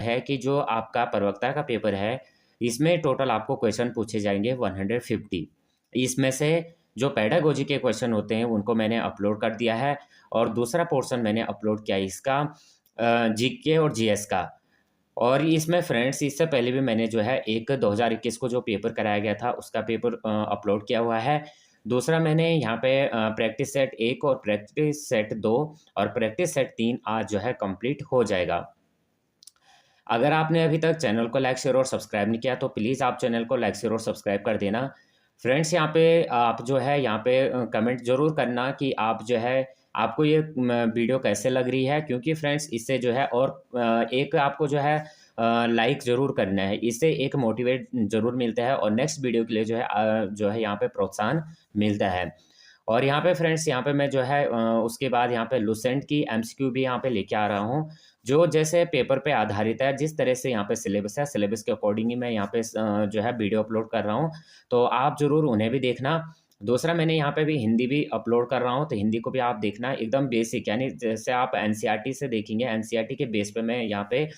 है कि जो आपका प्रवक्ता का पेपर है, इसमें टोटल आपको क्वेश्चन पूछे जाएंगे 150। इसमें से जो पेडागोजी के क्वेश्चन होते हैं उनको मैंने अपलोड कर दिया है, और दूसरा पोर्शन मैंने अपलोड किया है इसका जीके और जीएस का। और इसमें फ्रेंड्स इससे पहले भी मैंने जो है एक 2021 को जो पेपर कराया गया था उसका पेपर अपलोड किया हुआ है। दूसरा मैंने यहाँ पे प्रैक्टिस सेट 1 और प्रैक्टिस सेट 2 और प्रैक्टिस सेट 3 आज जो है कंप्लीट हो जाएगा। अगर आपने अभी तक चैनल को लाइक शेयर और सब्सक्राइब नहीं किया तो प्लीज़ आप चैनल को लाइक शेयर और सब्सक्राइब कर देना। फ्रेंड्स यहाँ पे आप जो है यहाँ पे कमेंट ज़रूर करना कि आप जो है आपको ये वीडियो कैसे लग रही है, क्योंकि फ्रेंड्स इससे जो है और एक आपको जो है लाइक ज़रूर करना है, इससे एक मोटिवेट ज़रूर मिलता है और नेक्स्ट वीडियो के लिए जो है यहाँ पे प्रोत्साहन मिलता है। और यहाँ पे फ्रेंड्स यहाँ पे मैं जो है उसके बाद यहाँ पे लुसेंट की एमसीक्यू भी यहाँ पे लेके आ रहा हूँ, जो जैसे पेपर पे आधारित है। जिस तरह से यहाँ पे सिलेबस है, सिलेबस के अकॉर्डिंग ही मैं यहाँ पे जो है वीडियो अपलोड कर रहा हूँ, तो आप ज़रूर उन्हें भी देखना। दूसरा मैंने यहाँ पे भी हिंदी भी अपलोड कर रहा हूँ, तो हिंदी को भी आप देखना। एकदम बेसिक, यानी जैसे आप एनसीईआरटी से देखेंगे, एनसीईआरटी के बेस पे मैं यहाँ पे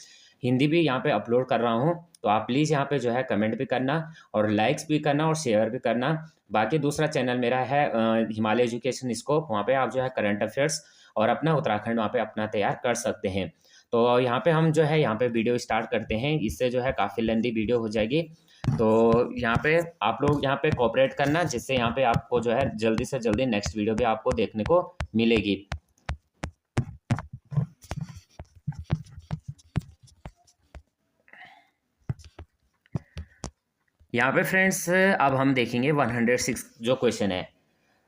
हिंदी भी यहाँ पे अपलोड कर रहा हूँ। तो आप प्लीज़ यहाँ पे जो है कमेंट भी करना और लाइक्स भी करना और शेयर भी करना। बाकी दूसरा चैनल मेरा है हिमालय एजुकेशन स्कोप, वहाँ पे आप जो है करंट अफेयर्स और अपना उत्तराखंड वहाँ पे अपना तैयार कर सकते हैं। तो यहाँ पे हम जो है यहाँ पे वीडियो स्टार्ट करते हैं, इससे जो है काफ़ी लेंदी वीडियो हो जाएगी। तो यहाँ पे आप लोग यहाँ पे कोऑपरेट करना, जिससे यहाँ पे आपको जो है जल्दी से जल्दी नेक्स्ट वीडियो भी आपको देखने को मिलेगी। यहाँ पे फ्रेंड्स अब हम देखेंगे 106 जो क्वेश्चन है।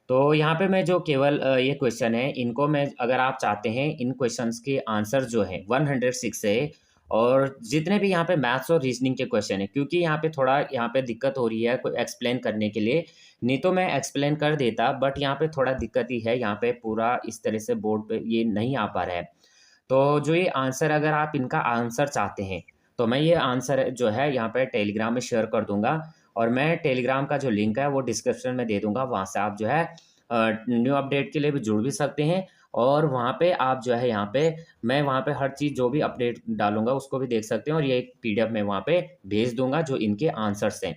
तो यहाँ पे मैं जो केवल ये क्वेश्चन है इनको मैं, अगर आप चाहते हैं इन क्वेश्चंस के आंसर जो है 106 है, और जितने भी यहाँ पे मैथ्स और रीजनिंग के क्वेश्चन है, क्योंकि यहाँ पे थोड़ा यहाँ पे दिक्कत हो रही है कोई एक्सप्लेन करने के लिए। नहीं तो मैं एक्सप्लेन कर देता, बट यहाँ पे थोड़ा दिक्कत ही है, यहाँ पे पूरा इस तरह से बोर्ड पे ये नहीं आ पा रहा है। तो जो ये आंसर, अगर आप इनका आंसर चाहते हैं तो मैं ये आंसर जो है यहाँ पे टेलीग्राम में शेयर कर दूंगा, और मैं टेलीग्राम का जो लिंक है वो डिस्क्रिप्शन में दे दूंगा। वहाँ से आप जो है न्यू अपडेट के लिए भी जुड़ भी सकते हैं, और वहाँ पे आप जो है यहाँ पे मैं वहाँ पे हर चीज़ जो भी अपडेट डालूंगा उसको भी देख सकते हैं, और ये एक पीडीएफ में वहाँ पे भेज दूंगा जो इनके आंसर्स हैं।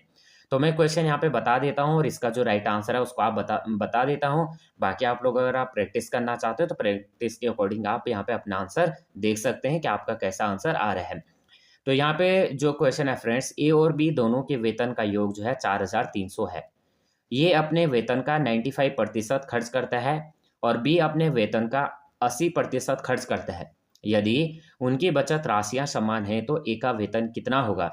तो मैं क्वेश्चन यहाँ पे बता देता हूँ और इसका जो राइट आंसर है उसको आप बता देता हूँ। बाकी आप लोग अगर आप प्रैक्टिस करना चाहते हो तो प्रैक्टिस के अकॉर्डिंग आप यहाँ पे अपना आंसर देख सकते हैं कि आपका कैसा आंसर आ रहा है। तो यहाँ पे जो क्वेश्चन है फ्रेंड्स, ए और बी दोनों के वेतन का योग जो है 4300 है। ये अपने वेतन का 95% खर्च करता है और बी अपने वेतन का 80% खर्च करता है। यदि उनकी बचत राशियां समान हैं तो ए का वेतन कितना होगा?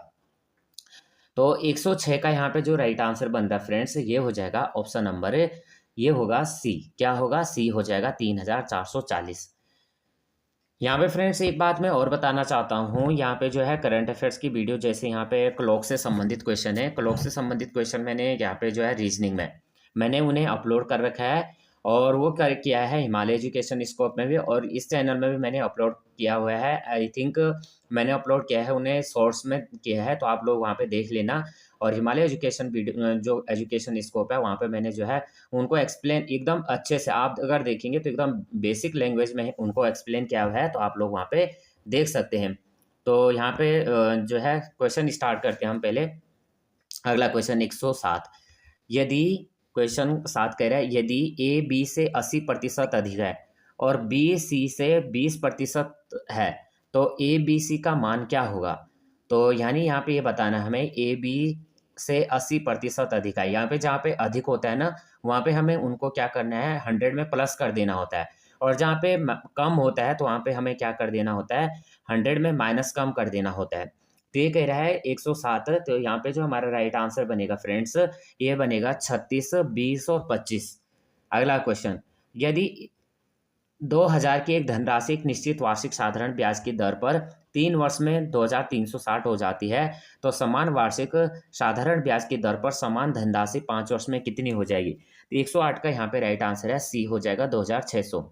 तो 106 का यहाँ पे जो राइट आंसर बनता है फ्रेंड्स, ये हो जाएगा ऑप्शन नंबर, ये होगा सी। क्या होगा? सी हो जाएगा 3440। यहाँ पे फ्रेंड्स एक बात मैं और बताना चाहता हूँ, यहाँ पे जो है करंट अफेयर्स की वीडियो, जैसे यहाँ पे क्लॉक से संबंधित क्वेश्चन है, क्लॉक से संबंधित क्वेश्चन मैंने यहाँ पे जो है रीजनिंग में मैंने उन्हें अपलोड कर रखा है, और वो कर किया है हिमालय एजुकेशन स्कोप में भी, और इस चैनल में भी मैंने अपलोड किया हुआ है। आई थिंक मैंने अपलोड किया है उन्हें शॉर्ट्स में किया है, तो आप लोग वहाँ पे देख लेना। और हिमालय एजुकेशन वीडियो जो एजुकेशन स्कोप है वहाँ पे मैंने जो है उनको एक्सप्लेन एकदम अच्छे से, आप अगर देखेंगे तो एकदम बेसिक लैंग्वेज में उनको एक्सप्लेन किया हुआ है, तो आप लोग वहाँ पे देख सकते हैं। तो यहाँ पे जो है क्वेश्चन स्टार्ट करते हैं हम पहले। अगला क्वेश्चन 107। यदि क्वेश्चन 7 कह रहा है, यदि ए बी से 80% अधिक है और बी सी से 20% है तो ए बी सी का मान क्या होगा? तो यानी यहाँ पे ये बताना हमें ए बी से 80% अधिक है। यहाँ पे जहाँ पे अधिक होता है ना, वहाँ पे हमें उनको क्या करना है, 100 में प्लस कर देना होता है, और जहाँ पे कम होता है तो वहाँ पे हमें क्या कर देना होता है, 100 में माइनस कम कर देना होता है। तो ये कह रहा है 107, तो यहाँ पे जो हमारा राइट आंसर बनेगा फ्रेंड्स, ये बनेगा 36, 20 और 25। अगला क्वेश्चन, यदि 2000 की एक धनराशि एक निश्चित वार्षिक साधारण ब्याज की दर पर 3 वर्ष में 2360 हो जाती है, तो समान वार्षिक साधारण ब्याज की दर पर समान धनराशि 5 वर्ष में कितनी हो जाएगी? तो 108 का यहाँ पे राइट आंसर है सी, हो जाएगा 2600।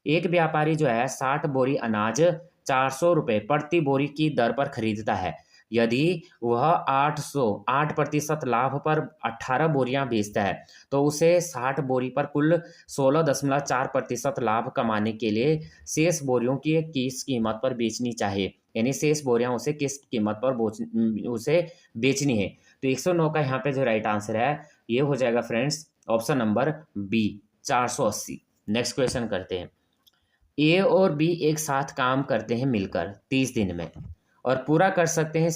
एक व्यापारी जो है 60 बोरी अनाज 400 रुपये प्रति बोरी की दर पर खरीदता है, यदि वह 8% लाभ पर 18 बोरियां बेचता है तो उसे 60 बोरी पर कुल 16.4% लाभ कमाने के लिए शेष बोरियों की किस कीमत पर बेचनी चाहिए, यानी शेष बोरियां उसे किस कीमत पर उसे बेचनी है। तो 109 का यहाँ पे जो राइट आंसर है ये हो जाएगा friends option number B 480। Next question करते हैं। ए और बी एक साथ काम करते हैं मिलकर 30 दिन में और पूरा कर सकते हैं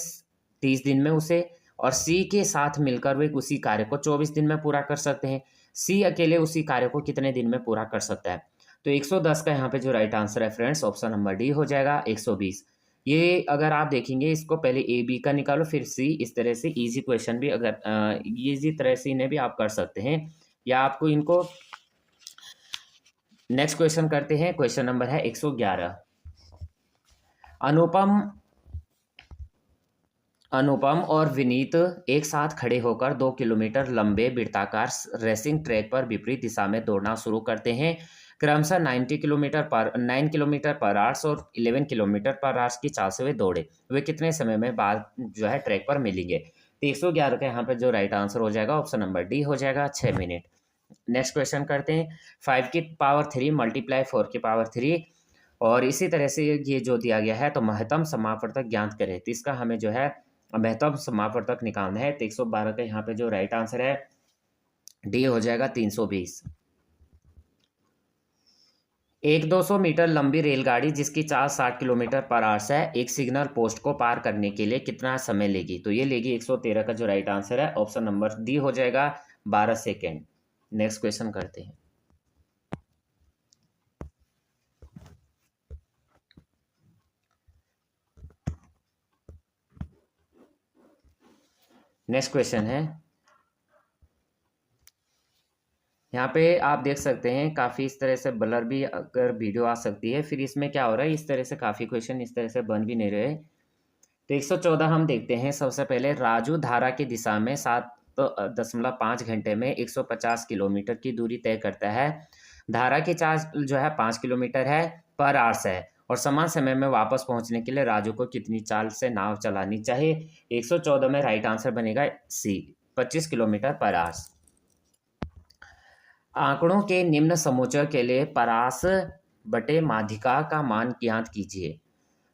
30 दिन में उसे, और सी के साथ मिलकर वे उसी कार्य को 24 दिन में पूरा कर सकते हैं। सी अकेले उसी कार्य को कितने दिन में पूरा कर सकता है? तो 110 का यहाँ पे जो राइट आंसर है फ्रेंड्स ऑप्शन नंबर डी हो जाएगा 120। ये अगर आप देखेंगे इसको पहले ए बी का निकालो फिर सी, इस तरह से इजी क्वेश्चन भी अगर इजी तरह से इन्हें भी आप कर सकते हैं, या आपको इनको नेक्स्ट क्वेश्चन करते हैं। क्वेश्चन नंबर है 111। अनुपम और विनीत एक साथ खड़े होकर 2 किलोमीटर लंबे वृत्ताकार रेसिंग ट्रैक पर विपरीत दिशा में दौड़ना शुरू करते हैं। क्रमशः 9 किलोमीटर पर आवर्स और 11 किलोमीटर पर आवर्स की चाल से वे दौड़े। वे कितने समय में बाद जो है ट्रैक पर मिलेंगे? तो 111 का यहाँ पे जो राइट आंसर हो जाएगा ऑप्शन नंबर डी हो जाएगा 6 मिनट। नेक्स्ट क्वेश्चन करते हैं। 5 की पावर 3 मल्टीप्लाई 4 की पावर 3, और इसी तरह से ये जो दिया गया है तो महत्तम समापवर्तक ज्ञात करें। तो इसका हमें जो है महत्तम समापवर्तक निकालना है। तो 112 का यहाँ पे जो राइट आंसर है डी हो जाएगा 320। एक 200 मीटर लंबी रेलगाड़ी जिसकी चाल 60 किलोमीटर पर आवर्स है एक सिग्नल पोस्ट को पार करने के लिए कितना समय लेगी? तो ये लेगी 113 का जो राइट आंसर है ऑप्शन नंबर डी हो जाएगा 12 सेकेंड। नेक्स्ट क्वेश्चन करते हैं। नेक्स्ट क्वेश्चन है, यहाँ पे आप देख सकते हैं काफ़ी इस तरह से ब्लर भी अगर वीडियो आ सकती है। फिर इसमें क्या हो रहा है, इस तरह से काफ़ी क्वेश्चन इस तरह से बन भी नहीं रहे। तो 114 हम देखते हैं। सबसे पहले राजू धारा की दिशा में 7.5 घंटे में 150 किलोमीटर की दूरी तय करता है। धारा की चाल जो है 5 किलोमीटर है पर आवर्स है, और समान समय में वापस पहुंचने के लिए राजू को कितनी चाल से नाव चलानी चाहिए? 114 में राइट आंसर बनेगा सी 25 किलोमीटर पर आवर्स। आंकड़ों के निम्न समोच्चय के लिए परास बटे माध्यिका का मान ज्ञात कीजिए।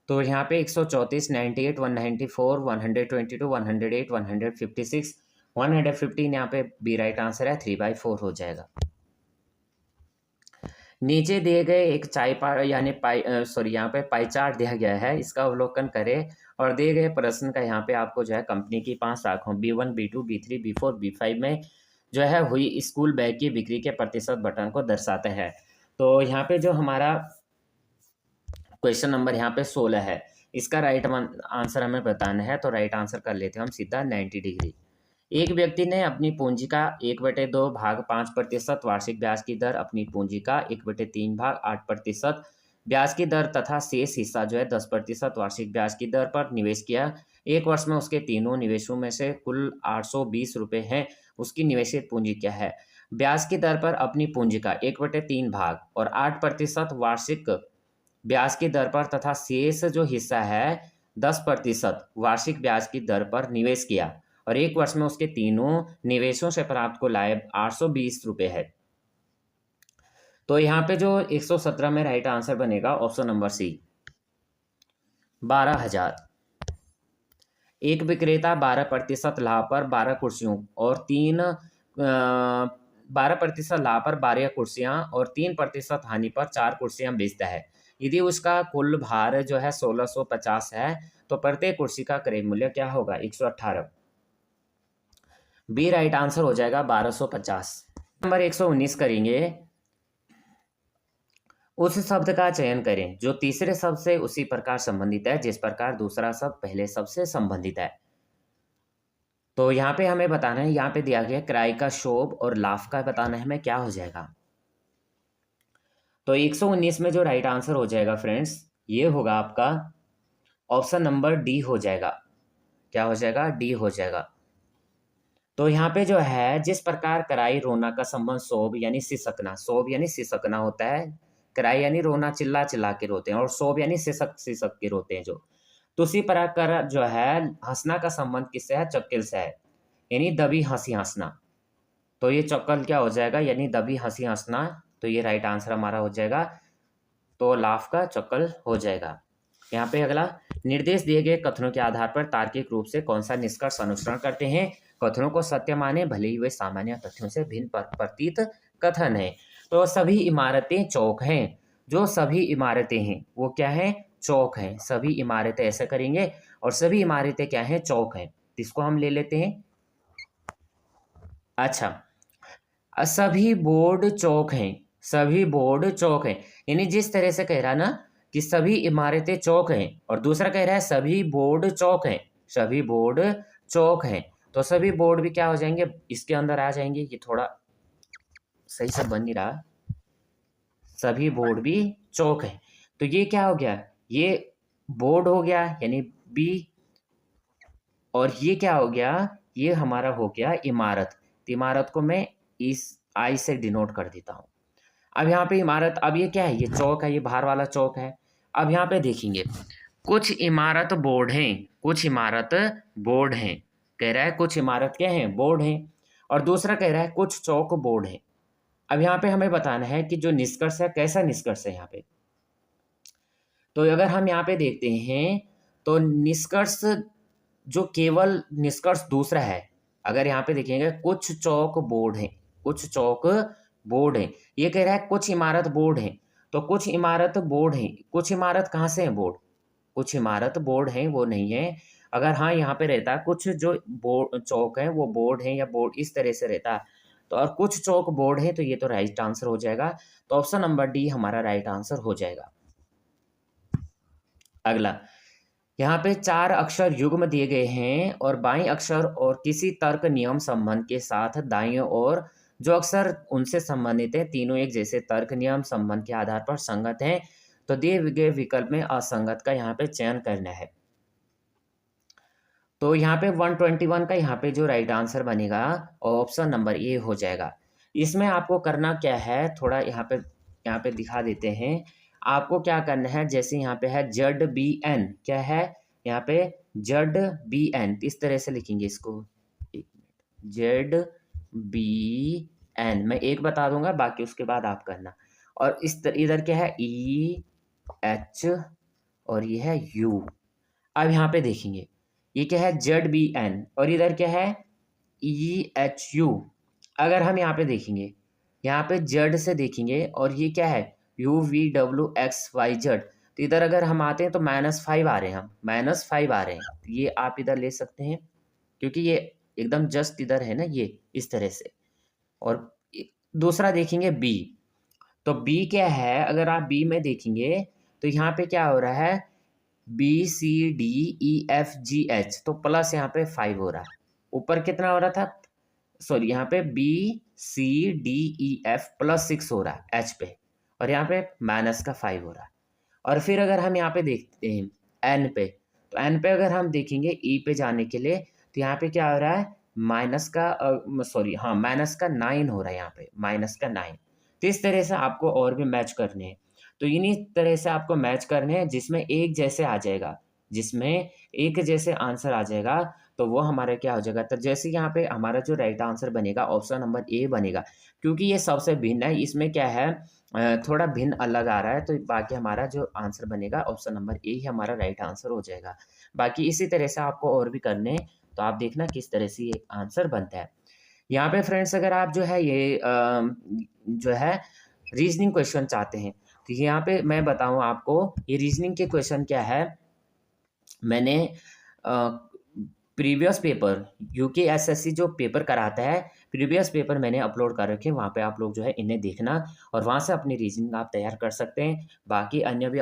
तो यहाँ पे 134, 98, 194, 122, 108, 156, 115 यहाँ पे बी राइट आंसर है 3/4 हो जाएगा। नीचे दिए गए एक यहाँ पे पाई चार्ट दिया गया है, इसका अवलोकन करें और दिए गए प्रश्न का यहाँ पे आपको जो है कंपनी की 5 शाखाओं B1, B2, B3, B4, B5 में जो है हुई स्कूल बैग की बिक्री के प्रतिशत बटन को दर्शाते हैं। तो यहाँ पे जो हमारा क्वेश्चन नंबर यहाँ पे 16 है, इसका राइट आंसर हमें बताना है। तो राइट आंसर कर लेते हैं हम सीधा 90 डिग्री। एक व्यक्ति ने अपनी पूंजी का 1/2 भाग 5% वार्षिक ब्याज की दर, अपनी पूंजी का 1/3 भाग 8% ब्याज की दर तथा शेष हिस्सा जो है 10% वार्षिक ब्याज की दर पर निवेश किया। एक वर्ष में उसके तीनों निवेशों में से कुल 820 रुपये हैं। उसकी निवेशित पूंजी क्या है? ब्याज की दर पर अपनी पूंजी का 1/3 भाग और 8% वार्षिक ब्याज की दर पर तथा शेष जो हिस्सा है 10% वार्षिक ब्याज की दर पर निवेश किया, और एक वर्ष में उसके तीनों निवेशों से प्राप्त कुल आय 820 रुपये है। तो यहाँ पे जो 117 में राइट आंसर बनेगा ऑप्शन नंबर सी 12,000। एक विक्रेता 12% लाभ पर 12 कुर्सियों और 12% लाभ पर 12 कुर्सियाँ और 3% हानि पर 4 कुर्सियाँ बेचता है। यदि उसका कुल भार जो है 1650 है तो प्रत्येक कुर्सी का क्रय मूल्य क्या होगा? 118। बी राइट आंसर हो जाएगा 1250। नंबर 119 करेंगे। उस शब्द का चयन करें जो तीसरे शब्द से उसी प्रकार संबंधित है जिस प्रकार दूसरा शब्द पहले शब्द से संबंधित है। तो यहाँ पे हमें बताना है, यहाँ पे दिया गया किराए का शोभ और लाभ का बताना है हमें, क्या हो जाएगा? तो 119 में जो राइट आंसर हो जाएगा फ्रेंड्स ये होगा आपका ऑप्शन नंबर डी हो जाएगा। क्या हो जाएगा? डी हो जाएगा। तो यहाँ पे जो है जिस प्रकार कराई रोना का संबंध शोभ यानी सिसकना होता है। कराई यानी रोना, चिल्ला चिल्ला के रोते हैं, और शोभ यानी सिसक के रोते हैं जो। तो उसी प्रकार जो है हंसना का संबंध किससे है? चक्केल से है, यानी दबी हंसी हंसना। तो ये चक्कल क्या हो जाएगा? यानी दबी हंसी हंसना। तो ये राइट आंसर हमारा हो जाएगा। तो लाफ का चक्कल हो जाएगा। यहाँ पे अगला, निर्देश दिए गए कथनों के आधार पर तार्किक रूप से कौन सा निष्कर्ष अनुसरण करते हैं? कथनों को सत्य माने भले ही वे सामान्य तथ्यों से भिन्न प्रतीत कथन है। तो सभी इमारतें चौक हैं। जो सभी इमारतें हैं वो क्या है? चौक हैं। सभी इमारतें ऐसे करेंगे, और सभी इमारतें क्या हैं? चौक हैं। इसको हम ले लेते हैं। अच्छा, सभी बोर्ड चौक हैं। सभी बोर्ड चौक हैं, यानी जिस तरह से कह रहा ना कि सभी इमारतें चौक हैं, और दूसरा कह रहा है सभी बोर्ड चौक हैं। सभी बोर्ड चौक हैं, तो सभी बोर्ड भी क्या हो जाएंगे? इसके अंदर आ जाएंगे। ये थोड़ा सही से बन नहीं रहा। सभी बोर्ड भी चौक हैं, तो ये क्या हो गया? ये बोर्ड हो गया, यानी बी। और ये क्या हो गया? ये हमारा हो गया इमारत। तो इमारत को मैं इस आई से डिनोट कर देता हूँ। अब यहाँ पे इमारत, अब ये क्या है? ये चौक है, ये बाहर वाला चौक है। अब यहाँ पे देखेंगे, कुछ इमारत बोर्ड हैं। कुछ इमारत बोर्ड हैं, कह रहा है कुछ इमारत क्या है? बोर्ड हैं। और दूसरा कह रहा है कुछ चौक बोर्ड हैं। अब यहाँ पे हमें बताना है कि जो निष्कर्ष है, कैसा निष्कर्ष है यहाँ पे। तो अगर हम यहाँ पे देखते हैं, तो निष्कर्ष जो केवल निष्कर्ष दूसरा है, अगर यहाँ पे देखेंगे कुछ चौक बोर्ड हैं। कुछ चौक बोर्ड हैं, ये कह रहा है कुछ इमारत बोर्ड हैं। तो कुछ इमारत बोर्ड हैं, कुछ इमारत कहाँ से है? बोर्ड। कुछ इमारत बोर्ड हैं वो नहीं है। अगर हाँ यहाँ पे रहता कुछ जो बोर्ड चौक हैं वो बोर्ड हैं, या बोर्ड इस तरह से रहता, तो और कुछ चौक बोर्ड हैं, तो ये तो राइट आंसर हो जाएगा। तो ऑप्शन नंबर डी हमारा राइट आंसर हो जाएगा। अगला, यहाँ पे 4 अक्षर युग्म दिए गए हैं, और बाईं अक्षर और किसी तर्क नियम संबंध के साथ दाईं ओर जो अक्षर उनसे संबंधित है, तीनों एक जैसे तर्क नियम संबंध के आधार पर संगत हैं। तो दिए गए विकल्प में असंगत का यहाँ पे चयन करना है। तो यहाँ पे 121 का यहाँ पे जो राइट आंसर बनेगा, ऑप्शन नंबर ए हो जाएगा। इसमें आपको करना क्या है, थोड़ा यहाँ पे दिखा देते हैं। आपको क्या करना है, जैसे यहाँ पे है ZBN, क्या है यहाँ पे? ZBN, इस तरह से लिखेंगे इसको। एक मिनट, ZBN मैं एक बता दूंगा, बाकी उसके बाद आप करना। और इधर क्या है? EH, और ये है U। अब यहाँ पे देखेंगे, ये क्या है? ZBN, और इधर क्या है? EHU। अगर हम यहाँ पे देखेंगे, यहाँ पे Z से देखेंगे, और ये क्या है? UVWXYZ। तो इधर अगर हम आते हैं तो -5 आ रहे हैं, हम -5 आ रहे हैं। तो ये आप इधर ले सकते हैं, क्योंकि ये एकदम जस्ट इधर है ना, ये इस तरह से। और दूसरा देखेंगे B। तो B क्या है? अगर आप B में देखेंगे तो यहाँ पे क्या हो रहा है? BCDEFGH, तो प्लस यहाँ पे 5 हो रहा है। ऊपर कितना हो रहा था? सॉरी, यहाँ पे BCDEF प्लस 6 हो रहा है H पे, और यहाँ पे माइनस का 5 हो रहा है। और फिर अगर हम यहाँ पे देखते हैं N पे, तो N पे अगर हम देखेंगे E पे जाने के लिए, तो यहाँ पे क्या हो रहा है? माइनस का 9 हो रहा है, यहाँ पे -9। तो इस तरह से आपको और भी मैच करने हैं। तो इन्हीं तरह से आपको मैच करने हैं, जिसमें एक जैसे आ जाएगा, जिसमें एक जैसे आंसर आ जाएगा, तो वो हमारा क्या हो जाएगा? तो जैसे यहाँ पे हमारा जो राइट आंसर बनेगा, ऑप्शन नंबर ए बनेगा, क्योंकि ये सबसे भिन्न है। इसमें क्या है? थोड़ा भिन्न अलग आ रहा है, तो बाकी हमारा जो आंसर बनेगा, ऑप्शन नंबर ए ही हमारा राइट आंसर हो जाएगा। बाकी इसी तरह से आपको और भी करने हैं, तो आप देखना किस तरह से ये आंसर बनता है। यहाँ पे फ्रेंड्स, अगर आप जो है ये जो है रीजनिंग क्वेश्चन चाहते हैं, तो यहाँ पे मैं बताऊँ आपको, ये रीजनिंग के क्वेश्चन क्या है। मैंने प्रीवियस पेपर UKSSC जो पेपर कराता है, प्रीवियस पेपर मैंने अपलोड कर रखे हैं, वहाँ पे आप लोग जो है इन्हें देखना, और वहाँ से अपनी रीजनिंग आप तैयार कर सकते हैं। बाकी अन्य भी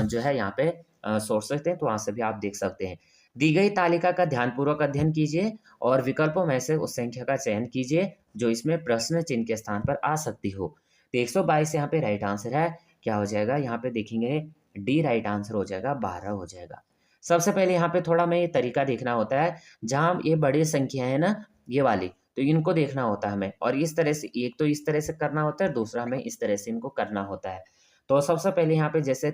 जो है यहाँ पे सोर्सेस हैं, तो वहाँ से भी आप देख सकते हैं। दी गई तालिका का ध्यानपूर्वक अध्ययन कीजिए, और विकल्पों में से उस संख्या का चयन कीजिए जो इसमें प्रश्न चिन्ह के स्थान पर आ सकती हो। तो 122 यहाँ पे राइट आंसर है। क्या हो जाएगा? यहाँ पे देखेंगे डी राइट आंसर हो जाएगा, 12 हो जाएगा। सबसे पहले यहाँ पे थोड़ा मैं ये तरीका देखना होता है, जहाँ ये बड़ी संख्या है ना, ये वाली, तो इनको देखना होता है हमें, और इस तरह से, एक तो इस तरह से करना होता है, दूसरा हमें इस तरह से इनको करना होता है। तो सबसे पहले यहाँ पे जैसे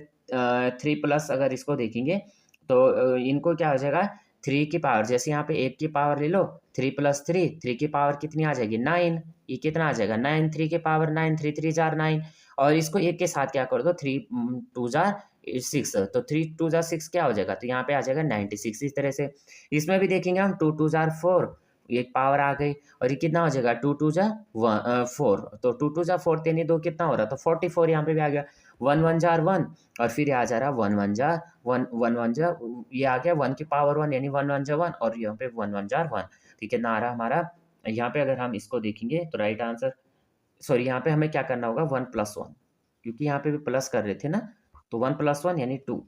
3+ अगर इसको देखेंगे, तो इनको क्या हो जाएगा, 3 की पावर, जैसे यहाँ पे 1 की पावर ले लो, 3 + 3, 3 की पावर कितनी आ जाएगी 9, ये कितना आ जाएगा 9, 3 की पावर 9, 3 3 जार 9, और इसको 1 के साथ क्या कर दो, 3 2 जार 6, तो 3 2 जार 6 क्या हो जाएगा, तो यहाँ पे आ जाएगा 96। इस तरह से इसमें भी देखेंगे हम, 2 2 जार 4, एक पावर आ गई, और ये कितना हो जाएगा 2 2 जा 4, तो 2 2 जा 4, यानी 2 कितना हो रहा, तो 44 यहाँ पे भी आ गया, 1 1 जार 1, और फिर आ जा रहा 1 1 जा 1 1 1 जा, ये आ गया 1 की पावर 1, यानी 1 1 जा 1, और यहाँ पे 1 1 जार 1, ठीक है ना आ रहा हमारा। यहाँ पे अगर हम इसको देखेंगे तो राइट आंसर, सॉरी यहाँ पे हमें क्या करना होगा 1 + 1, क्योंकि यहाँ पे भी प्लस कर रहे थे ना, तो 1 + 1 यानी 2,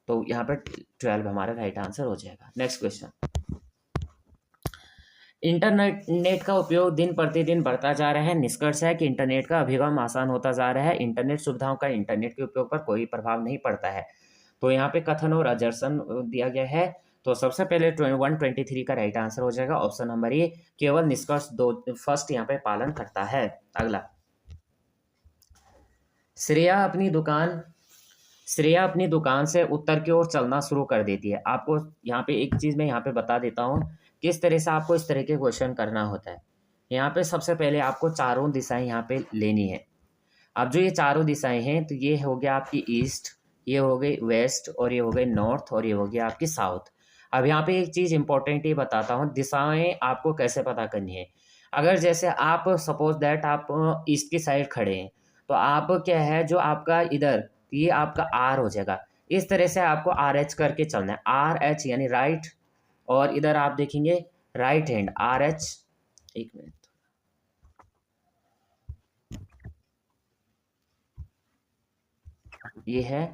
तो यहाँ पे 12 हमारा राइट आंसर हो जाएगा। नेक्स्ट क्वेश्चन, इंटरनेट का उपयोग दिन प्रतिदिन बढ़ता जा रहा है, निष्कर्ष है कि इंटरनेट का अभिगम आसान होता जा रहा है, इंटरनेट सुविधाओं का इंटरनेट के उपयोग पर कोई प्रभाव नहीं पड़ता है। तो यहाँ पे कथन और अजर्सन दिया गया है, तो सबसे पहले 123 का राइट आंसर हो जाएगा ऑप्शन नंबर ए, केवल निष्कर्ष दो फर्स्ट यहाँ पे पालन करता है। अगला, श्रेया अपनी दुकान से उत्तर की ओर चलना शुरू कर देती है। आपको यहाँ पे एक चीज़ मैं यहाँ पे बता देता हूँ, किस तरह से आपको इस तरह के क्वेश्चन करना होता है। यहाँ पे सबसे पहले आपको चारों दिशाएं यहाँ पे लेनी है। अब जो ये चारों दिशाएं हैं, तो ये हो गया आपकी ईस्ट, ये हो गई वेस्ट, और ये हो गई नॉर्थ, और ये हो गया आपकी साउथ। अब यहाँ पे एक चीज़ इंपॉर्टेंट ये बताता हूँ, दिशाएं आपको कैसे पता करनी है। अगर जैसे आप सपोज दैट आप ईस्ट की साइड खड़े हैं, तो आप क्या है, जो आपका इधर ये आपका आर हो जाएगा, इस तरह से आपको आर एच करके चलना है, आर एच यानी राइट, और इधर आप देखेंगे राइट हैंड आर एच, एक मिनट, ये है,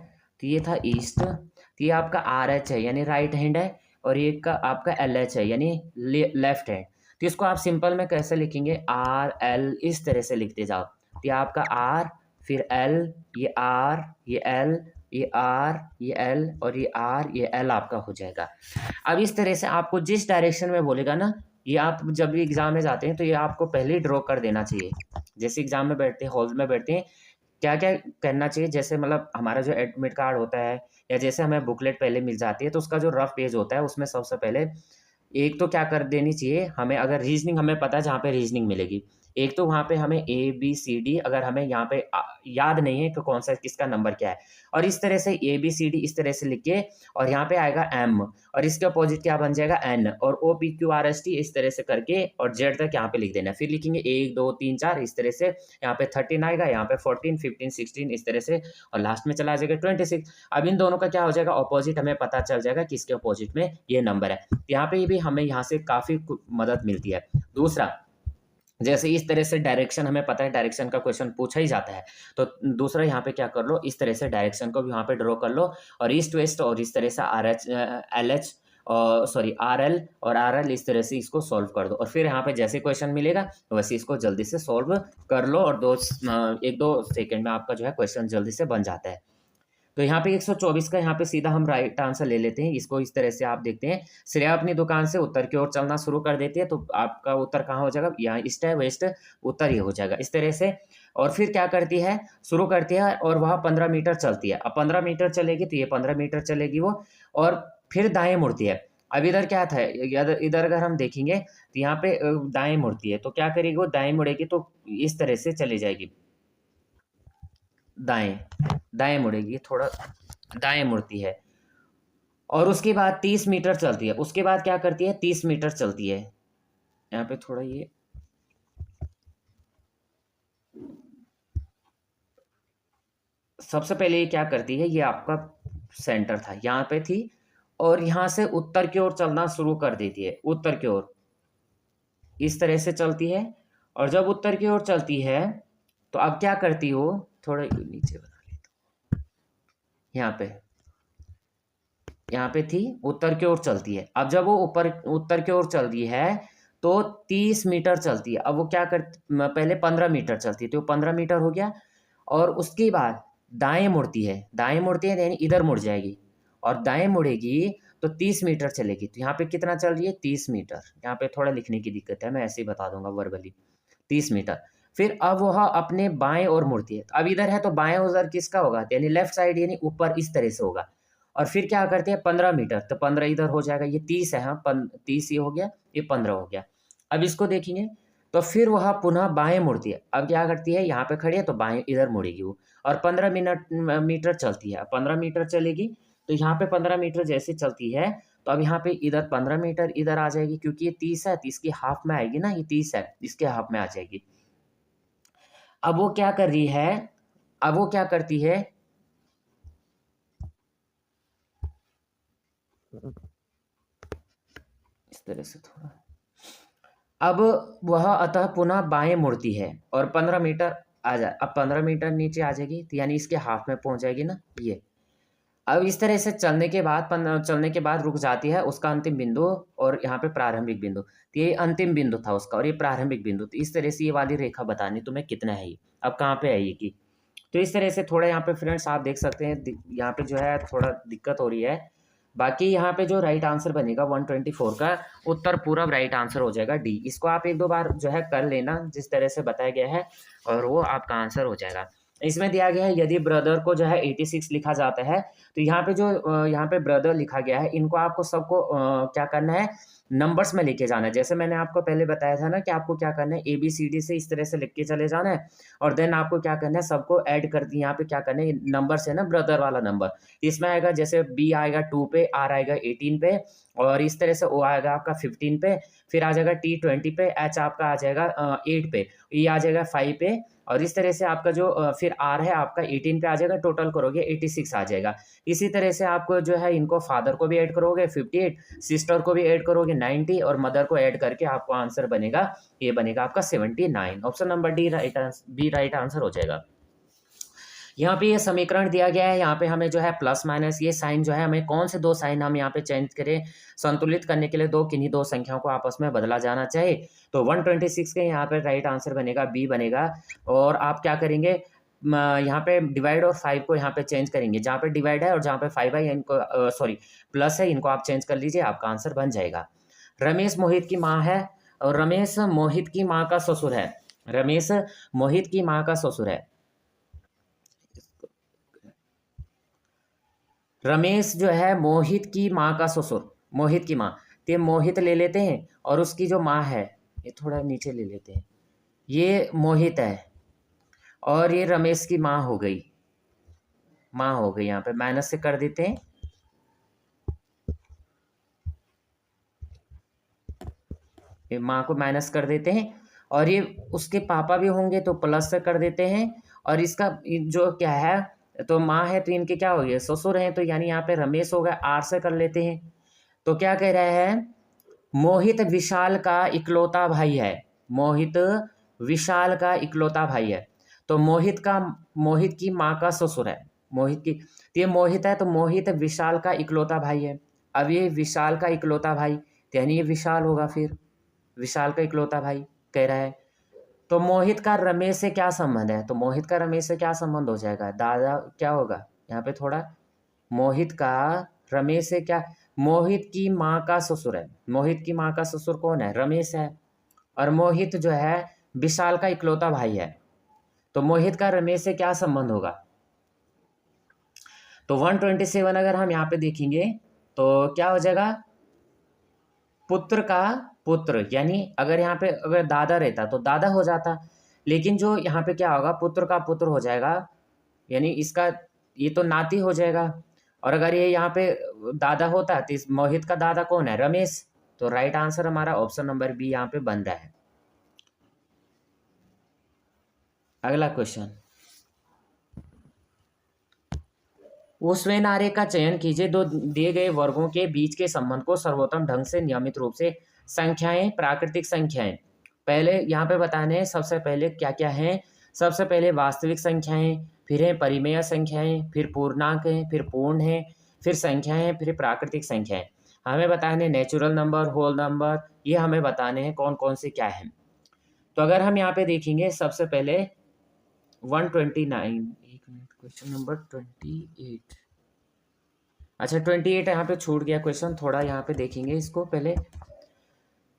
तो ये था ईस्ट, तो ये आपका आर एच है यानी राइट हैंड है, और ये का आपका एल एच है यानी लेफ्ट हैंड। तो इसको आप सिंपल में कैसे लिखेंगे, आर एल, इस तरह से लिखते जाओ, तो ये आपका आर, फिर एल, ये आर, ये एल, ये आर, ये एल, और ये आर, ये एल आपका हो जाएगा। अब इस तरह से आपको जिस डायरेक्शन में बोलेगा ना, ये आप जब भी एग्जाम में जाते हैं तो ये आपको पहले ही ड्रॉ कर देना चाहिए। जैसे एग्जाम में बैठते हैं, हॉल में बैठते हैं, क्या क्या करना चाहिए, जैसे मतलब हमारा जो एडमिट कार्ड होता है, या जैसे हमें बुकलेट पहले मिल जाती है, तो उसका जो रफ पेज होता है उसमें सबसे पहले एक तो क्या कर देनी चाहिए हमें, अगर रीजनिंग हमें पता है जहाँ पे रीजनिंग मिलेगी, एक तो वहाँ पे हमें ए बी सी डी, अगर हमें यहाँ पे याद नहीं है कि कौन सा किसका नंबर क्या है, और इस तरह से ए बी सी डी इस तरह से लिख के, और यहाँ पे आएगा एम, और इसके अपोजिट क्या बन जाएगा एन, और O P Q R S T इस तरह से करके, और जेड तक यहाँ पे लिख देना, फिर लिखेंगे 1 2 3 4 इस तरह से, यहाँ पे 13 आएगा, यहाँ पे 14 15 16 इस तरह से, और लास्ट में चला जाएगा 26। अब इन दोनों का क्या हो जाएगा, अपोजिट हमें पता चल जाएगा कि इसके अपोजिट में ये नंबर है। यहाँ पे भी हमें यहाँ से काफ़ी मदद मिलती है। दूसरा, जैसे इस तरह से डायरेक्शन हमें पता है, डायरेक्शन का क्वेश्चन पूछा ही जाता है, तो दूसरा यहाँ पे क्या कर लो, इस तरह से डायरेक्शन को भी यहाँ पे ड्रॉ कर लो, और ईस्ट वेस्ट, और इस तरह से आर एच एल एच, और सॉरी आर एल और आर एल, इस तरह से इसको सॉल्व कर दो, और फिर यहाँ पे जैसे क्वेश्चन मिलेगा वैसे इसको जल्दी से सॉल्व कर लो, और 1-2 सेकेंड में आपका जो है क्वेश्चन जल्दी से बन जाता है। तो यहाँ पे 124 का यहाँ पे सीधा हम राइट आंसर ले लेते हैं। इसको इस तरह से आप देखते हैं, श्रेया अपनी दुकान से उत्तर की ओर चलना शुरू कर देती है, तो आपका उत्तर कहाँ हो जाएगा, यहाँ ईस्ट है, वेस्ट, उत्तर ही हो जाएगा इस तरह से। और फिर क्या करती है, शुरू करती है, और वह 15 मीटर चलती है। अब 15 मीटर चलेगी तो ये 15 मीटर चलेगी वो, और फिर दाएं मुड़ती है। अब इधर क्या था, इधर अगर हम देखेंगे तो यहाँ पे दाएं मुड़ती है, तो क्या करेगी वो, दाएं मुड़ेगी तो इस तरह से चली जाएगी, दाएं दाएं मुड़ेगी, थोड़ा दाएं मुड़ती है, और उसके बाद 30 मीटर चलती है। उसके बाद क्या करती है, 30 मीटर चलती है। यहाँ पे थोड़ा ये सबसे पहले ये क्या करती है, ये आपका सेंटर था, यहाँ पे थी, और यहाँ से उत्तर की ओर चलना शुरू कर देती है, उत्तर की ओर इस तरह से चलती है। और जब उत्तर की ओर चलती है तो अब क्या करती हो, थोड़ा नीचे बना लेता हूँ, यहाँ पे थी, उत्तर की ओर चलती है। अब जब वो ऊपर उत्तर की ओर चलती है तो 30 मीटर चलती है। अब वो क्या कर, पहले 15 मीटर चलती है, तो 15 मीटर हो गया, और उसके बाद दाएं मुड़ती है, दाएं मुड़ती है यानी इधर मुड़ जाएगी, और दाएं मुड़ेगी तो 30 मीटर चलेगी। तो यहाँ पे कितना चल रही है, 30 मीटर। यहाँ पे थोड़ा लिखने की दिक्कत है, मैं ऐसे ही बता दूंगा वर्बली, 30 मीटर। फिर अब वह अपने बाएं ओर मुड़ती है, अब इधर है तो बाएं उधर किसका होगा, यानी लेफ्ट साइड, यानी ऊपर इस तरह से होगा। और फिर क्या करते हैं 15 मीटर, तो 15 इधर हो जाएगा, ये 30 है, हाँ 30 ये हो गया, ये 15 हो गया। अब इसको देखेंगे तो फिर वह पुनः बाएं मुड़ती है। अब क्या करती है, यहाँ पे खड़ी है तो बाएं इधर मुड़ेगी वो, और 15 मीटर चलती है। 15 मीटर चलेगी तो यहाँ पे 15 मीटर जैसे चलती है तो अब यहाँ पे इधर 15 मीटर इधर आ जाएगी, क्योंकि ये 30 है, 30 की हाफ में आएगी ना, ये 30 है, इसके हाफ में आ जाएगी। अब वो क्या कर रही है, अब वो क्या करती है, इस तरह से थोड़ा, अब वह अतः पुनः बाएं मुड़ती है और 15 मीटर आ जाए, अब 15 मीटर नीचे आ जाएगी, तो यानी इसके हाफ में पहुंच जाएगी ना ये। अब इस तरह से चलने के बाद रुक जाती है, उसका अंतिम बिंदु और यहाँ पे प्रारंभिक बिंदु, तो ये अंतिम बिंदु था उसका और ये प्रारंभिक बिंदु, तो इस तरह से ये वाली रेखा बतानी तुम्हें कितना है ये, अब कहाँ पे है ये की। तो इस तरह से थोड़ा यहाँ पे फ्रेंड्स आप देख सकते हैं, यहाँ पे जो है थोड़ा दिक्कत हो रही है। बाकी यहाँ पे जो राइट आंसर बनेगा 124 का उत्तर पूरा राइट आंसर हो जाएगा डी। इसको आप एक दो बार जो है कर लेना जिस तरह से बताया गया है, और वो आपका आंसर हो जाएगा। इसमें दिया गया है यदि ब्रदर को जो है 86 लिखा जाता है, तो यहाँ पे जो यहाँ पे ब्रदर लिखा गया है, इनको आपको सबको क्या करना है, नंबर्स में लेके जाना है। जैसे मैंने आपको पहले बताया था ना कि आपको क्या करना है, ABCD से इस तरह से लिख के चले जाना है, और देन आपको क्या करना है, सबको ऐड कर दी, यहाँ पे क्या करना है, नंबर से ना ब्रदर वाला नंबर, इसमें आएगा जैसे B आएगा 2 पे, R आएगा 18 पे, और इस तरह से O आएगा आपका 15 पे, फिर आ जाएगा T 20 पे, H आपका आ जाएगा 8 पे, E आ जाएगा 5 पे, और इस तरह से आपका जो फिर R है आपका 18 पे आ जाएगा, टोटल करोगे 86 आ जाएगा। इसी तरह से आपको जो है इनको फादर को भी ऐड करोगे 58, सिस्टर को भी ऐड करोगे 90, और मदर को ऐड करके आपको आंसर बनेगा, ये बनेगा आपका 79। Option number D B right answer हो जाएगा। यहाँ पे ये समीकरण दिया गया है, यहाँ पे हमें जो है प्लस माइनस ये साइन जो है, हमें कौन से दो साइन हम यहाँ पे चेंज करें, संतुलित करने के लिए किन्हीं दो संख्याओं को आपस में बदला जाना चाहिए। तो 126 के यहाँ पे राइट आंसर बनेगा बी बनेगा। और आप क्या करेंगे, यहाँ पे डिवाइड और 5 को यहाँ पे चेंज करेंगे, जहाँ पे डिवाइड है और जहाँ पे 5 है इनको सॉरी प्लस है, इनको आप चेंज कर लीजिए, आपका आंसर बन जाएगा। रमेश मोहित की माँ है, और रमेश मोहित की माँ का ससुर है, रमेश मोहित की माँ का ससुर है। रमेश जो है मोहित की माँ का ससुर, मोहित की माँ, तो ये मोहित ले लेते हैं, और उसकी जो माँ है ये थोड़ा नीचे ले लेते हैं, ये मोहित है, और ये रमेश की माँ हो गई, माँ हो गई, यहाँ पे माइनस से कर देते हैं, ये माँ को माइनस कर देते हैं, और ये उसके पापा भी होंगे तो प्लस से कर देते हैं, और इसका जो क्या है, तो माँ है तो इनके क्या हो गए, ससुर हैं, तो यानी यहाँ पे रमेश होगा, आर से कर लेते हैं। तो क्या कह रहा है, मोहित विशाल का इकलौता भाई है, मोहित विशाल का इकलौता भाई है, तो मोहित की माँ का ससुर है, मोहित की, तो ये मोहित है तो मोहित विशाल का इकलौता भाई है। अब ये विशाल का इकलौता भाई, तो यानी ये विशाल होगा, फिर विशाल का इकलौता भाई कह रहा है। तो मोहित का रमेश से क्या संबंध है, तो मोहित का रमेश से क्या संबंध हो जाएगा, दादा क्या होगा यहाँ पे थोड़ा, मोहित का रमेश से क्या, मोहित की माँ का ससुर है, मोहित की माँ का ससुर कौन है, रमेश है, और मोहित जो है विशाल का इकलौता भाई है, तो मोहित का रमेश से क्या संबंध होगा। तो 127 अगर हम यहाँ पे देखेंगे तो क्या हो जाएगा, पुत्र का पुत्र, यानी अगर यहाँ पे अगर दादा रहता तो दादा हो जाता, लेकिन जो यहाँ पे क्या होगा, पुत्र का पुत्र हो जाएगा, यानी इसका ये तो नाती हो जाएगा। और अगर ये यहाँ पे दादा होता तो इस मोहित का दादा कौन है, रमेश, तो राइट आंसर हमारा ऑप्शन नंबर बी यहाँ पे बन रहा है। अगला क्वेश्चन, उस वे नारे का चयन कीजिए दो दिए गए वर्गों के बीच के संबंध को सर्वोत्तम ढंग से नियमित रूप से संख्याएं, प्राकृतिक संख्याएं, पहले यहाँ पे बताने हैं, सबसे पहले क्या क्या है, सबसे पहले वास्तविक संख्याएं, फिर है परिमेय संख्याएं, फिर पूर्णांक हैं, फिर पूर्ण है, फिर संख्याएं हैं, फिर प्राकृतिक संख्याएं। हमें बताने नेचुरल नंबर, होल नंबर, ये हमें बताने हैं कौन कौन से क्या है। तो अगर हम यहाँ पे देखेंगे सबसे पहले 129, एक मिनट, क्वेश्चन नंबर 28, अच्छा 28 यहाँ पे छूट गया क्वेश्चन, थोड़ा यहाँ पे देखेंगे इसको पहले।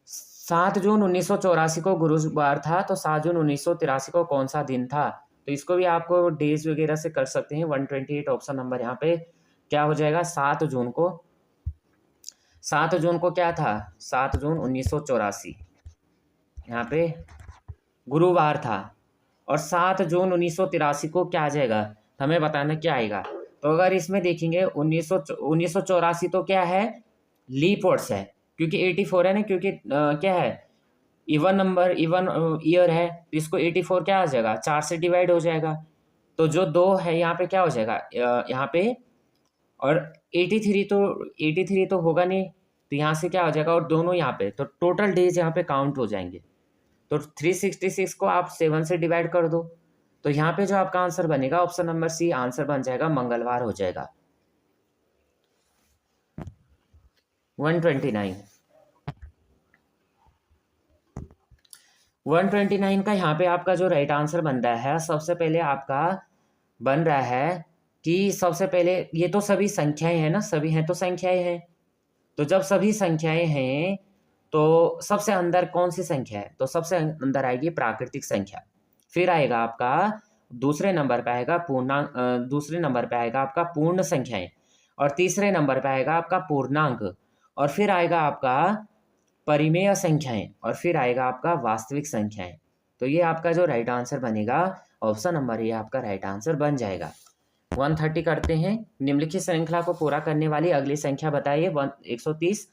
7 जून 1984 को गुरुवार था, तो 7 जून 1983 को कौन सा दिन था, तो इसको भी आपको डेज वगैरह से कर सकते हैं। 128 ऑप्शन नंबर यहाँ पे क्या हो जाएगा 7 जून को, 7 जून को क्या था, 7 जून 1984 यहाँ पे गुरुवार था। और 7 जून 1983 को क्या आ जाएगा, हमें बताना क्या आएगा। तो अगर इसमें देखेंगे 1984 तो क्या है, लीप वर्ड्स है, क्योंकि 84 है ना, क्योंकि क्या है, इवन नंबर, इवन ईयर है, तो इसको 84 क्या आ जाएगा, 4 से डिवाइड हो जाएगा। तो जो 2 है यहाँ पे क्या हो जाएगा यहाँ पे, और 83 तो होगा नहीं, तो यहाँ से क्या हो जाएगा, और दोनों यहाँ पे, तो टोटल डेज यहाँ पे काउंट हो जाएंगे। तो 366 को आप 7 से डिवाइड कर दो, तो यहाँ पे जो आपका आंसर बनेगा ऑप्शन नंबर सी आंसर बन जाएगा, मंगलवार हो जाएगा। 129 का यहाँ पे आपका जो राइट आंसर बन रहा है, सबसे पहले आपका बन रहा है कि सबसे पहले ये तो सभी संख्याएं हैं ना, सभी हैं तो संख्याएं हैं, तो जब सभी संख्याएं हैं तो सबसे अंदर कौन सी संख्या है, तो सबसे अंदर आएगी प्राकृतिक संख्या, फिर आएगा आपका दूसरे नंबर पे आएगा पूर्णांक, दूसरे नंबर पे आएगा आपका पूर्ण संख्याएं, और तीसरे नंबर पे आएगा आपका पूर्णांक, और फिर आएगा आपका परिमेय संख्याएं, और फिर आएगा आपका वास्तविक संख्याएं। तो ये आपका जो राइट आंसर बनेगा ऑप्शन नंबर ये आपका राइट आंसर बन जाएगा। 130 करते हैं, निम्नलिखित श्रृंखला को पूरा करने वाली अगली संख्या बताइए। 130,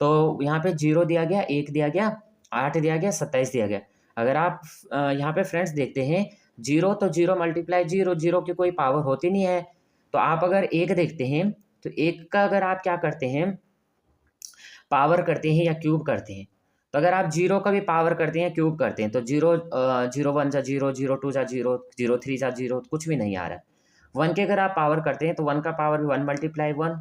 तो यहाँ पे 0 दिया गया, 1 दिया गया, 8 दिया गया, 27 दिया गया। अगर आप यहाँ पे फ्रेंड्स देखते हैं 0, तो 0 मल्टीप्लाई 0, 0 की कोई पावर होती नहीं है। तो आप अगर 1 देखते हैं तो 1 का अगर आप क्या करते हैं, पावर करते हैं या क्यूब करते हैं, तो अगर आप 0 का भी पावर करते हैं, क्यूब करते हैं, तो 0 0 1 जा 0, 0 2 जा 0, 0 3 जा 0, कुछ भी नहीं आ रहा। 1 के अगर आप पावर करते हैं तो 1 का पावर भी 1 मल्टीप्लाई 1,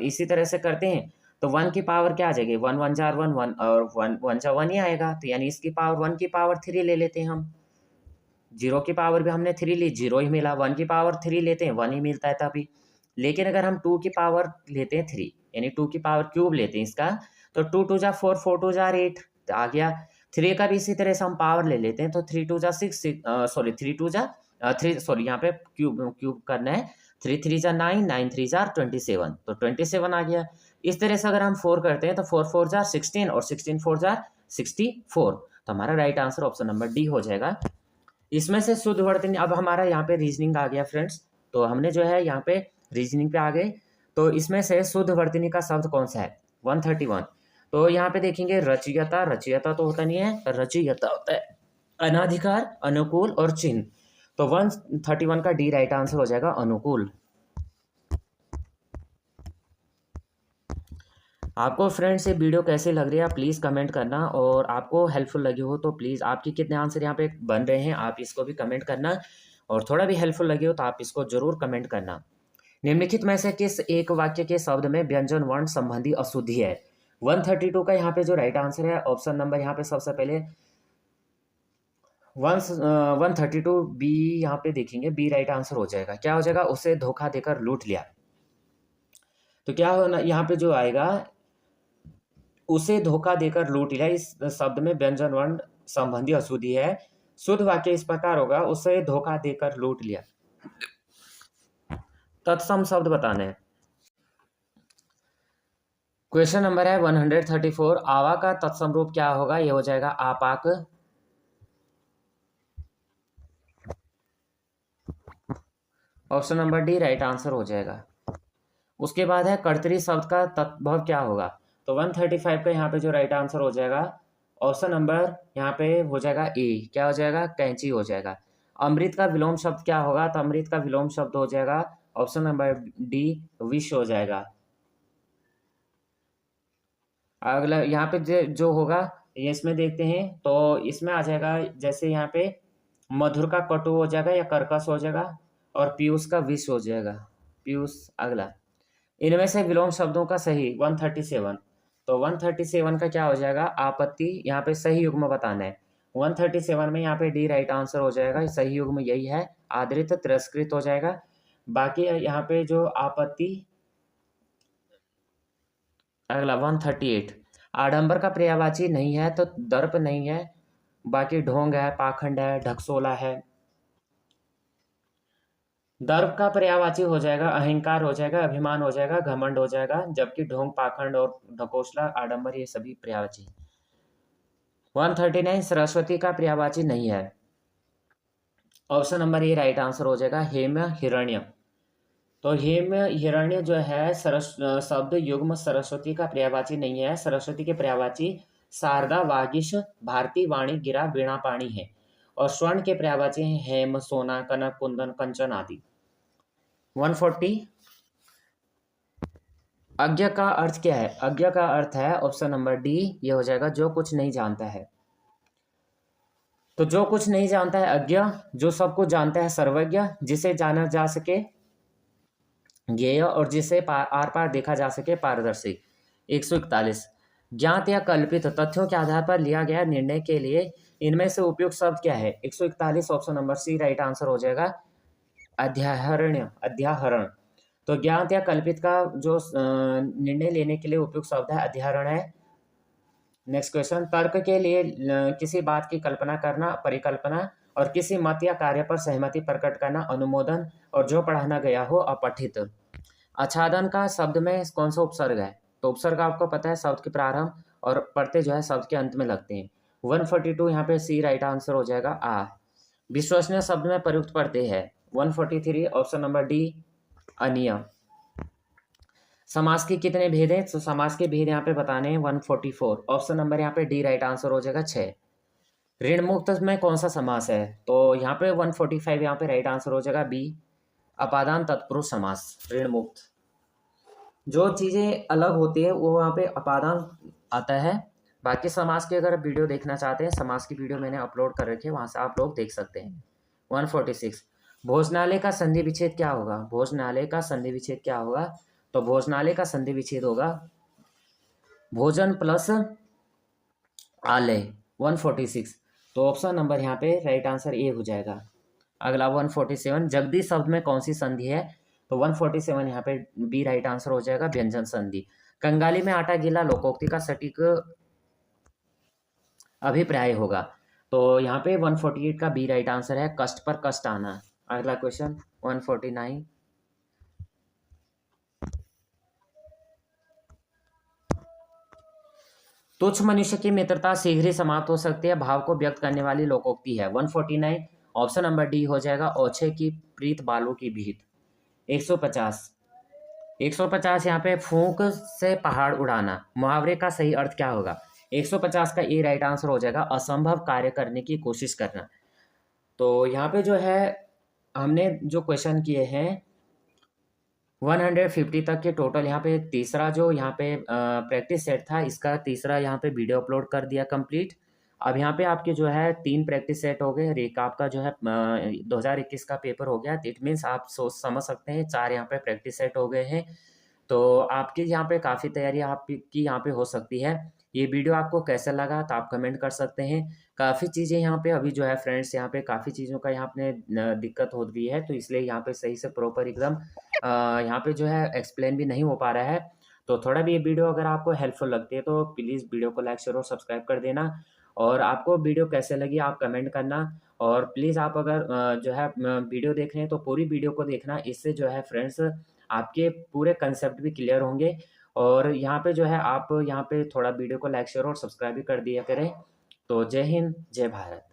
इसी तरह से करते हैं तो 1 की पावर क्या आ जाएगी, 1 1 जार 1 1, और 1 1 जा 1 ही आएगा, तो यानी इसकी पावर 1 की पावर 3 ले लेते हैं हम। 0 की पावर भी हमने 3 ली, 0 ही मिला, 1 की पावर 3 लेते हैं, 1 ही मिलता है तभी। लेकिन अगर हम 2 की पावर लेते हैं 3, यानी 2 की पावर क्यूब लेते हैं इसका, तो 2 2 जा 4, 4 2 जा 8 आ गया। 3 का भी इसी तरह से हम पावर ले लेते हैं, तो 3 2 जा 6, सॉरी 3 2 जा 3, सॉरी यहाँ पे क्यूब करना है, 3 3 जा 9, 9 3 जा 27, तो 27 आ गया। इस तरह से अगर हम 4 करते हैं तो 4 4 जा 16, और 16 4 जा 64, तो हमारा right answer option number D हो जाएगा। इसमें से शुद्ध वर्तनी, अब हमारा यहाँ पे रीजनिंग आ गया फ्रेंड्स, तो हमने जो है यहाँ पे रीजनिंग पे आ गए। तो इसमें से शुद्ध वर्तनी का शब्द कौन सा है, 131। तो यहाँ पे देखेंगे रचयिता, रचयिता तो होता नहीं है, रचयिता होता है अनाधिकार, अनुकूल और चिन्ह। तो 131 का डी राइट आंसर हो जाएगा, अनुकूल। आपको फ्रेंड्स ये वीडियो कैसे लग रही है आप प्लीज़ कमेंट करना, और आपको हेल्पफुल लगी हो तो प्लीज़, आपके कितने आंसर यहाँ पे बन रहे हैं आप इसको भी कमेंट करना, और थोड़ा भी हेल्पफुल लगी हो तो आप इसको जरूर कमेंट करना। निम्नलिखित में से किस एक वाक्य के शब्द में व्यंजन वर्ण संबंधी अशुद्धि है। 132 का यहाँ पे जो राइट आंसर है ऑप्शन नंबर यहाँ पे सबसे पहले 132 बी, यहाँ पे देखेंगे बी राइट आंसर हो जाएगा। क्या हो जाएगा, उसे धोखा देकर लूट लिया। तो क्या होना यहाँ पे जो आएगा, उसे धोखा देकर लूट लिया, इस शब्द में व्यंजन वर्ण संबंधी अशुद्धि है। शुद्ध वाक्य इस प्रकार होगा, उसे धोखा देकर लूट लिया। तत्सम शब्द बताने हैं। क्वेश्चन नंबर है 134, आवा का तत्सम रूप क्या होगा, ये हो जाएगा आपाक। Option number D right answer हो जाएगा। उसके बाद है कर्तरी शब्द का तद्भव क्या होगा, तो 135 का यहाँ पे जो राइट आंसर हो जाएगा ऑप्शन नंबर यहाँ पे हो जाएगा ए, क्या हो जाएगा, कैंची हो जाएगा। अमृत का विलोम शब्द क्या होगा, तो अमृत का विलोम शब्द हो जाएगा ऑप्शन नंबर डी, विष हो जाएगा। अगला यहाँ पे जो होगा ये इसमें देखते हैं, तो इसमें आ जाएगा जैसे यहाँ पे मधुर का कटु हो जाएगा या कर्कश हो जाएगा, और पीयूष का विष हो जाएगा, पीयूष। अगला इनमें से विलोम शब्दों का सही 137, तो 137 का क्या हो जाएगा, आपत्ति, यहाँ पे सही युग्म बताना है। 137 में यहाँ पे डी राइट आंसर हो जाएगा, सही युग्म यही है, आदृत तिरस्कृत हो जाएगा। बाकी यहाँ पे जो आपत्ति, अगला 138 आडंबर का पर्यायवाची नहीं है, तो दर्प नहीं है, बाकी ढोंग है, पाखंड है, ढकसोला है। दर्प का पर्यायवाची हो जाएगा अहंकार, हो जाएगा अभिमान, हो जाएगा घमंड, हो जाएगा, जबकि ढोंग, पाखंड और ढकोसला, आडंबर ये सभी पर्यायवाची। 139 सरस्वती का पर्यायवाची नहीं है। Option number A right answer हो जाएगा हेम हिरण्य। तो हेम हिरण्य जो है शब्द युग्म सरस्वती का पर्यायवाची नहीं है। सरस्वती के पर्यायवाची शारदा, वागीश, भारती, वाणी, गिरा, वीणा, पाणी है। और स्वर्ण के पर्यायवाची हैं हेम, सोना, कनक, कुंदन, कंचन आदि। 140 अज्ञ का अर्थ क्या है? अज्ञ का अर्थ है ऑप्शन नंबर डी, ये हो जाएगा जो कुछ नहीं जानता है। तो जो कुछ नहीं जानता है अज्ञ, जो सब कुछ जानता है सर्वज्ञ, जिसे जाना जा सके ज्ञेय, और जिसे आर पार देखा जा सके पारदर्शी। 141 ज्ञात या कल्पित तथ्यों के आधार पर लिया गया निर्णय के लिए इनमें से उपयुक्त शब्द क्या है? 141 option number C right answer हो जाएगा अध्याहरण। अध्याहरण। तो ज्ञात या कल्पित का जो निर्णय लेने के लिए उपयुक्त शब्द है अध्याहरण है। नेक्स्ट क्वेश्चन, तर्क के लिए किसी बात की कल्पना करना, परिकल्पना, और किसी मत या कार्य पर सहमति प्रकट करना अनुमोदन, और जो पढ़ाना गया हो अपठित। आच्छादन का शब्द में कौन सा उपसर्ग है? तो उपसर्ग आपको पता है शब्द के प्रारंभ और प्रत्यय जो है शब्द के अंत में लगते हैं। 142 यहाँ पे सी राइट आंसर हो जाएगा आ। विश्वसनीय शब्द में प्रयुक्त प्रत्यय है 143 ऑप्शन नंबर डी अनियम। समास के कितने भेद हैं? तो समास के भेद यहाँ पे बताने हैं 144 ऑप्शन नंबर यहाँ पे डी राइट आंसर हो जाएगा 6। ऋण मुक्त में कौन सा समास है? तो यहाँ पे 145 यहाँ पे राइट आंसर हो जाएगा बी अपादान तत्पुरुष समास। ऋण मुक्त जो चीज़ें अलग होती है वो वहाँ पे अपादान आता है। बाकी समास की अगर वीडियो देखना चाहते हैं, समास की वीडियो मैंने अपलोड कर रखी है, वहाँ से आप लोग देख सकते हैं। 146 भोजनालय का संधि विच्छेद क्या होगा? भोजनालय का संधि विच्छेद क्या होगा? तो भोजनालय का संधि विच्छेद होगा भोजन प्लस आलय। 146 तो ऑप्शन नंबर यहाँ पे राइट आंसर ए हो जाएगा। अगला 147 जगदीश शब्द में कौन सी संधि है? तो 147 यहाँ पे बी राइट आंसर हो जाएगा व्यंजन संधि। कंगाली में आटा गीला लोकोक्ति का सटीक अभिप्राय होगा। तो यहाँ पे 148 का बी राइट आंसर है कष्ट पर कष्ट आना। अगला क्वेश्चन 149 तुच्छ मनुष्य की मित्रता शीघ्र ही समाप्त हो सकती है, भाव को व्यक्त करने वाली लोकोक्ति है। 149 ऑप्शन नंबर डी हो जाएगा ओछे की प्रीत बालू की भीत। 150 यहाँ पे फूंक से पहाड़ उड़ाना मुहावरे का सही अर्थ क्या होगा? 150 का ए राइट आंसर हो जाएगा असंभव कार्य करने की कोशिश करना। तो यहाँ पे जो है हमने जो क्वेश्चन किए हैं 150 तक के टोटल, यहाँ पे तीसरा जो यहाँ पे प्रैक्टिस सेट था इसका तीसरा यहाँ पे वीडियो अपलोड कर दिया कंप्लीट। अब यहाँ पे आपके जो है 3 प्रैक्टिस सेट हो गए और एक आपका जो है 2021 का पेपर हो गया। इट मीन्स आप सोच समझ सकते हैं 4 यहाँ पे प्रैक्टिस सेट हो गए हैं। तो आपकी यहाँ पे काफ़ी तैयारी आपकी यहाँ पे हो सकती है। ये वीडियो आपको कैसा लगा तो आप कमेंट कर सकते हैं। काफ़ी चीज़ें यहाँ पे अभी जो है फ्रेंड्स यहाँ पे काफ़ी चीज़ों का यहाँ पे दिक्कत हो रही है, तो इसलिए यहाँ पे सही से प्रॉपर एकदम यहाँ पे जो है एक्सप्लेन भी नहीं हो पा रहा है। तो थोड़ा भी ये वीडियो अगर आपको हेल्पफुल लगती है तो प्लीज़ वीडियो को लाइक शेयर और सब्सक्राइब कर देना। और आपको वीडियो कैसे लगी आप कमेंट करना। और प्लीज़ आप अगर जो है वीडियो देख रहे हैं तो पूरी वीडियो को देखना, इससे जो है फ्रेंड्स आपके पूरे कंसेप्ट भी क्लियर होंगे। और यहाँ पे जो है आप यहाँ पे थोड़ा वीडियो को लाइक शेयर और सब्सक्राइब भी कर दिया करें। तो जय हिंद, जय भारत।